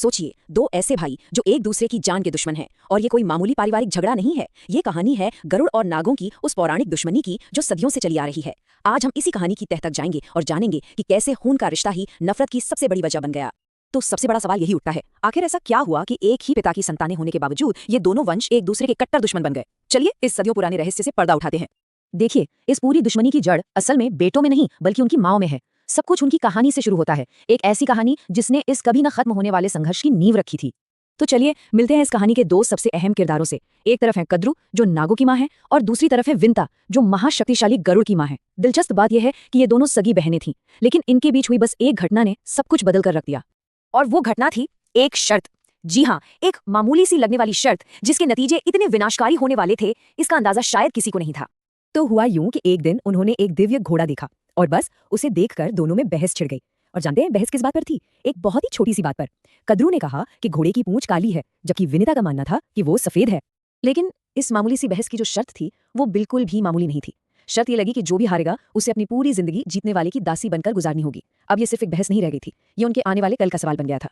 सोचिए, दो ऐसे भाई जो एक दूसरे की जान के दुश्मन हैं, और ये कोई मामूली पारिवारिक झगड़ा नहीं है। ये कहानी है गरुड़ और नागों की, उस पौराणिक दुश्मनी की जो सदियों से चली आ रही है। आज हम इसी कहानी की तह तक जाएंगे और जानेंगे कि कैसे खून का रिश्ता ही नफरत की सबसे बड़ी वजह बन गया। तो सबसे बड़ा सवाल यही उठता है, आखिर ऐसा क्या हुआ कि एक ही पिता की संतानें होने के बावजूद ये दोनों वंश एक दूसरे के कट्टर दुश्मन बन गए। चलिए इस सदियों पुराने रहस्य से पर्दा उठाते हैं। देखिए, इस पूरी दुश्मनी की जड़ असल में बेटों में नहीं बल्कि उनकी माओ में है। सब कुछ उनकी कहानी से शुरू होता है, एक ऐसी कहानी जिसने इस कभी न खत्म होने वाले संघर्ष की नींव रखी थी। तो चलिए मिलते हैं इस कहानी के दो सबसे अहम किरदारों से। एक तरफ है कद्रू जो नागों की माँ है, और दूसरी तरफ है विंता जो महाशक्तिशाली गरुड़ की माँ है। दिलचस्प बात यह है कि ये दोनों सगी बहनें थीं, लेकिन इनके बीच हुई बस एक घटना ने सब कुछ बदल कर रख दिया। और वो घटना थी एक शर्त। जी हाँ, एक मामूली सी लगने वाली शर्त जिसके नतीजे इतने विनाशकारी होने वाले थे, इसका अंदाजा शायद किसी को नहीं था। तो हुआ यूं कि एक दिन उन्होंने एक दिव्य घोड़ा देखा, और बस उसे देखकर दोनों में बहस छिड़ गई। और जानते हैं बहस किस बात पर थी? एक बहुत ही छोटी सी बात पर। कद्रू ने कहा कि घोड़े की पूंछ काली है, जबकि विनिता का मानना था कि वो सफेद है। लेकिन इस मामूली सी बहस की जो शर्त थी वो बिल्कुल भी मामूली नहीं थी। शर्त ये लगी कि जो भी हारेगा उसे अपनी पूरी जिंदगी जीतने वाले की दासी बनकर गुजारनी होगी। अब ये सिर्फ एक बहस नहीं रह गई थी, ये उनके आने वाले कल का सवाल बन गया था।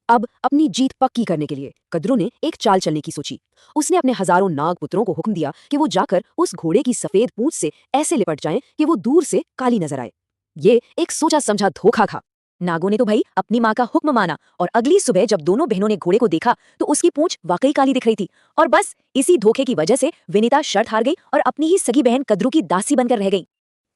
अब अपनी जीत पक्की करने के लिए कद्रू ने एक चाल चलने की सोची। उसने अपने हजारों नाग पुत्रों को हुक्म दिया कि वो जाकर उस घोड़े की सफेद पूंछ से ऐसे लिपट जाएं कि वो दूर से काली नजर आए। ये एक सोचा समझा धोखा था। नागों ने तो भाई अपनी माँ का हुक्म माना, और अगली सुबह जब दोनों बहनों ने घोड़े को देखा तो उसकी पूंछ वाकई काली दिख रही थी। और बस इसी धोखे की वजह से विनिता शर्त हार गई और अपनी ही सगी बहन कद्रू की दासी बनकर रह गई।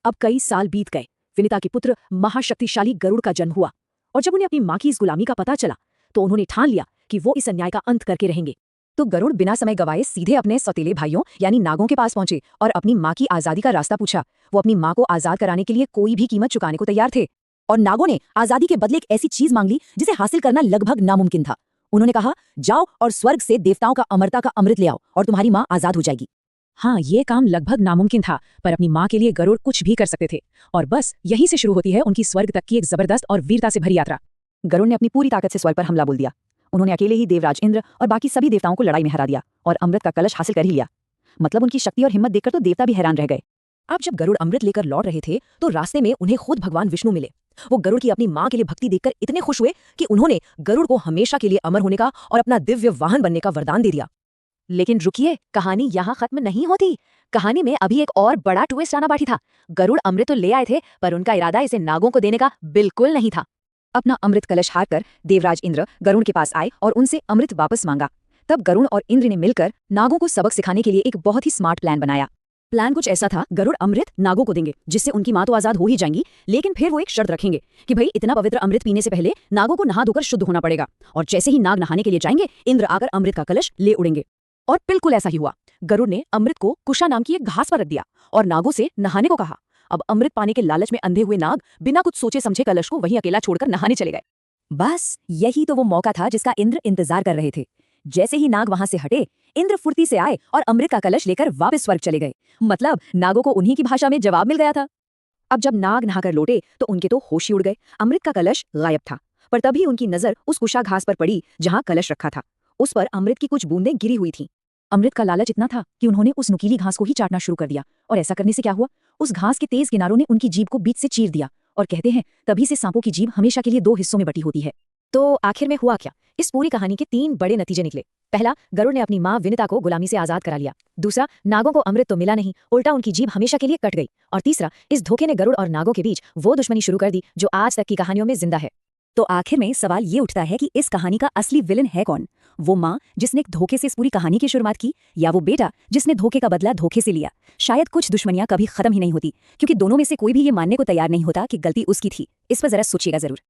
अब कई साल बीत गए। विनिता के पुत्र महाशक्तिशाली गरुड़ का जन्म हुआ, और जब उन्हें अपनी माँ की इस गुलामी का पता चला तो उन्होंने ठान लिया कि वो इस अन्याय का अंत करके रहेंगे। तो गरुड़ बिना समय गवाए सीधे अपने सौतेले भाइयों यानी नागों के पास पहुंचे और अपनी माँ की आजादी का रास्ता पूछा। वो अपनी माँ को आजाद कराने के लिए कोई भी कीमत चुकाने को तैयार थे, और नागों ने आजादी के बदले एक ऐसी चीज मांग ली जिसे हासिल करना लगभग नामुमकिन था। उन्होंने कहा, जाओ और स्वर्ग से देवताओं का अमरता का अमृत ले आओ और तुम्हारी माँ आजाद हो जाएगी। हाँ, ये काम लगभग नामुमकिन था, पर अपनी माँ के लिए गरुड़ कुछ भी कर सकते थे। और बस यहीं से शुरू होती है उनकी स्वर्ग तक की एक जबरदस्त और वीरता से भरी यात्रा। गरुड़ ने अपनी पूरी ताकत से स्वर्ग पर हमला बोल दिया। उन्होंने अकेले ही देवराज इंद्र और बाकी सभी देवताओं को लड़ाई में हरा दिया और अमृत का कलश हासिल कर ही लिया। मतलब उनकी शक्ति और हिम्मत देखकर तो देवता भी हैरान रह गए। अब जब गरुड़ अमृत लेकर लौट रहे थे तो रास्ते में उन्हें खुद भगवान विष्णु मिले। वो गरुड़ की अपनी माँ के लिए भक्ति देखकर इतने खुश हुए कि उन्होंने गरुड़ को हमेशा के लिए अमर होने का और अपना दिव्य वाहन बनने का वरदान दे दिया। लेकिन रुकिए, कहानी यहाँ खत्म नहीं होती। कहानी में अभी एक और बड़ा ट्विस्ट आना बाकी था। गरुड़ अमृत तो ले आए थे, पर उनका इरादा इसे नागों को देने का बिल्कुल नहीं था। अपना अमृत कलश हारकर देवराज इंद्र गरुड़ के पास आए और उनसे अमृत वापस मांगा। तब गरुड़ और इंद्र ने मिलकर नागों को सबक सिखाने के लिए एक बहुत ही स्मार्ट प्लान बनाया। प्लान कुछ ऐसा था, गरुड़ अमृत नागों को देंगे जिससे उनकी माँ तो आजाद हो ही जाएंगी, लेकिन फिर वो एक शर्त रखेंगे कि भाई इतना पवित्र अमृत पीने से पहले नागों को नहा धोकर शुद्ध होना पड़ेगा, और जैसे ही नाग नहाने के लिए जाएंगे इंद्र आकर अमृत का कलश ले उड़ेंगे। और बिल्कुल ऐसा ही हुआ। गरुड़ ने अमृत को कुशा नाम की एक घास पर रख दिया और नागों से नहाने को कहा। अब अमृत पाने के लालच में अंधे हुए नाग बिना कुछ सोचे समझे कलश को वहीं अकेला छोड़कर नहाने चले गए। बस यही तो वो मौका था जिसका इंद्र इंतजार कर रहे थे। जैसे ही नाग वहां से हटे, इंद्र फुर्ती से आए और अमृत का कलश लेकर वापस स्वर्ग चले गए। मतलब नागों को उन्हीं की भाषा में जवाब मिल गया था। अब जब नाग नहाकर लौटे तो उनके तो होश ही उड़ गए। अमृत का कलश गायब था, पर तभी उनकी नजर उस कुशा घास पर पड़ी जहां कलश रखा था। उस पर अमृत की कुछ बूंदें गिरी हुई थीं। अमृत का लालच इतना था कि उन्होंने उस नुकीली घास को ही चाटना शुरू कर दिया, और ऐसा करने से क्या हुआ, उस घास के तेज किनारों ने उनकी जीभ को बीच से चीर दिया। और कहते हैं तभी से सांपों की जीभ हमेशा के लिए दो हिस्सों में बटी होती है। तो आखिर में हुआ क्या? इस पूरी कहानी के 3 बड़े नतीजे निकले। पहला, गरुड़ ने अपनी माँ विनिता को गुलामी से आजाद करा लिया। दूसरा, नागों को अमृत तो मिला नहीं, उल्टा उनकी जीभ हमेशा के लिए कट गई। और तीसरा, इस धोखे ने गरुड़ और नागों के बीच वो दुश्मनी शुरू कर दी जो आज तक की कहानियों में जिंदा है। तो आखिर में सवाल ये उठता है कि इस कहानी का असली विलन है कौन? वो माँ जिसने धोखे से इस पूरी कहानी की शुरुआत की, या वो बेटा जिसने धोखे का बदला धोखे से लिया? शायद कुछ दुश्मनियां कभी खत्म ही नहीं होती, क्योंकि दोनों में से कोई भी ये मानने को तैयार नहीं होता कि गलती उसकी थी। इस पर जरा सोचिएगा जरूर।